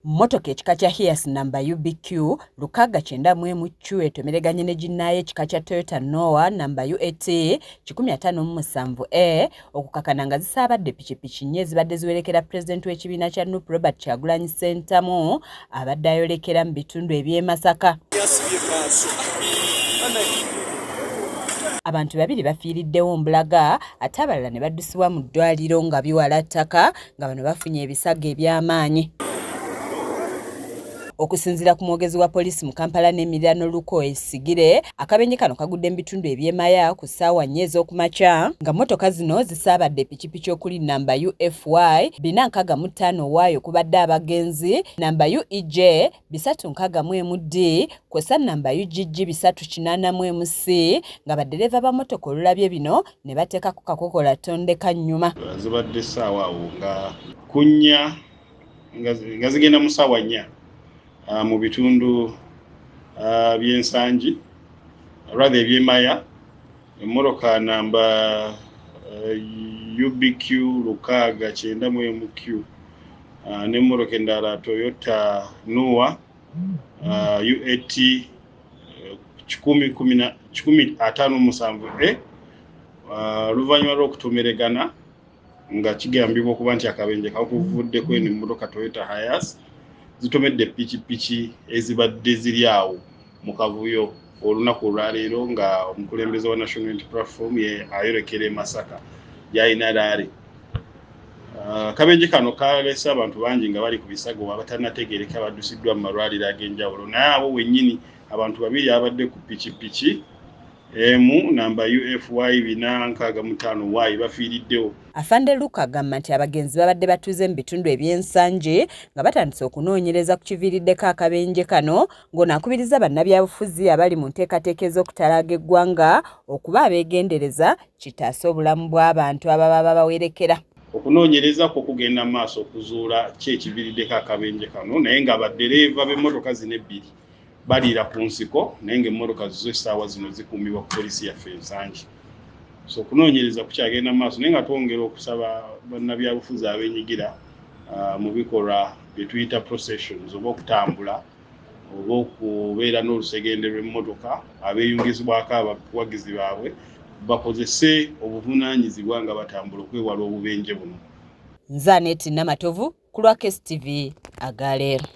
Mmotoka ekika kya Hiace namba UBQ 694 etomereganye ne ginnaye ekika kya Toyota Noah namba UAT 557A okukakana nga zisaabadde pikipiki nnya ezibadde ziwerekera pulezidenti w'ekibiina kya Nup Robert Kyagulanyi Ssentamu abadde ayolekera mu bitundu eby'e Masaka. Abantu babiri bafiiriddewo mbulaga ate abalala ne baddusibwa mu ddwaliro nga biwala ttaka nga bano bafunye ebisago eby'amaanyi. Okusinziira ku mwogezi wa poliisi mu Kampala n'emiriraano Luko Esigire, akabenje kano kagudde mu bitundu eby'Emaya ku ssaawa 4 ez'okumakya nga mmotoka zino zisaabadde pikipiki okuli namba UFY 465Y okubadde abagenzi, namba UEJ 361D kw'ossa namba UGG 384C nga baddereeva ba mmotoka olulabye bino ne bateekako kakokola tondeka nnyuma. Zibadde ssaawa awo nga kunnya nga zigenda mu ssaawa 4 mu bitundu by'ensangi rather eby'Emaya, emmoloka namba UBQ 694Q n'emmoloka endala Toyota Noah UAT 1057A oluvannyuma lw'okutomeregana nga kigambibwa okuba nti akabenje kakuvudde kweno emmotoka Toyota Hiace zitomedde pikipiki ezibadde ziri awo mu kavuyo olunaku olwaleero nga omukulembeze wa National Unity Platform ayolekera e Masaka gy'alina laale. Akabenje kano kaleese abantu bangi nga bali ku bisago abatannategeereka baddusiddwa mu malwaliro ag'enjawulo, naye abo wennyini abantu babiri abadde ku pikipiki emu namba UFY 465Y bafiiriddewo. Afande Luka agamba nti abagenzi babadde batuuze mu bitundu eby'ensangi nga batandise okunoonyereza ku kiviiriddeko akabenje kano, ng'onaakubiriza bannabyabufuzi abali mu nteekateeka ez'okutalaaga eggwanga okuba abeegendereza kitaase obulamu bw'abantu ababa babawerekera. Okunoonyereza kwo kugenda mu maaso okuzuula ki ekiviiriddeko akabenje kano, naye nga baddereeva b'emmotoka zino ebbiri baliira ku nsiko naye ng'emmotoka zo essaawa zino zikuumibwa ku poliisi yaffe ensangi. So okunoonyereza kukyagenda mu maaso naye nga twongera okusaba bannabyabufuzi abeenyigira mu bikolwa bye tuyita processions oba okutambula oba okubeera n'olusegende lw'emmotoka abeeyungizibwako abawagizi baabwe bakozese obuvunaanyizibwa nga batambula okwewala obubenje buno. Nze Anet Namatovu ku lwa KSTV Agaleero.